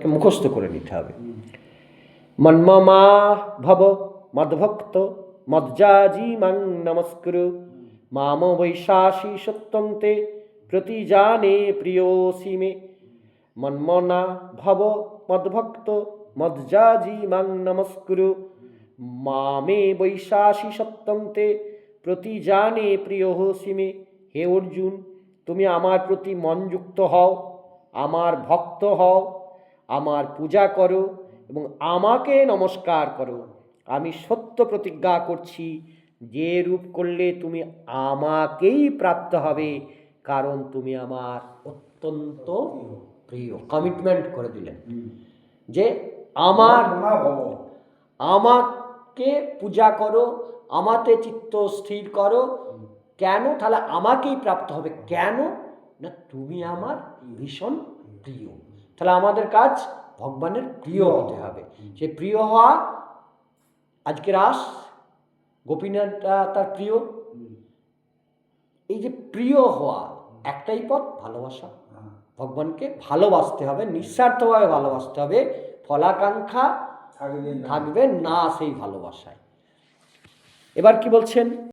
এটা মুখস্থ করে নিতে হবে। মন্মমা ভব মদ্ভক্ত মজ্জাজি মাং নমস্কুরু মাম বৈশাসী সত্যং তে প্রতিজানে প্রিয়োসি মে। মন্মনা ভব মদ্ভক্ত মজ্জাজি মাং নমস্কুরু মামে বৈশাসী সত্যং তে প্রতিজানে প্রিয়োসি মে। হে অর্জুন, তুমি আমার প্রতি মনযুক্ত হও, আমার ভক্ত হও, আমার পূজা করো এবং আমাকে নমস্কার করো। আমি সত্য প্রতিজ্ঞা করছি, যে রূপ করলে তুমি আমাকেই প্রাপ্ত হবে, কারণ তুমি আমার অত্যন্ত প্রিয়। কমিটমেন্ট করে দিলেন যে আমাকে পূজা করো, আমাতে চিত্ত স্থির করো। কেন? তাহলে আমাকেই প্রাপ্ত হবে। কেন না? তুমি আমার ভীষণ প্রিয়। তাহলে আমাদের কাজ ভগবানের প্রিয় হতে হবে। সে প্রিয় হওয়া, আজকে রাস গোপীনাথটা তার প্রিয়। এই যে প্রিয় হওয়া একটাই পথ, ভালোবাসা। ভগবানকে ভালোবাসতে হবে, নিঃস্বার্থভাবে ভালোবাসতে হবে। ফলাকাঙ্ক্ষা থাকবে না সেই ভালোবাসায়। এবার কি বলছেন?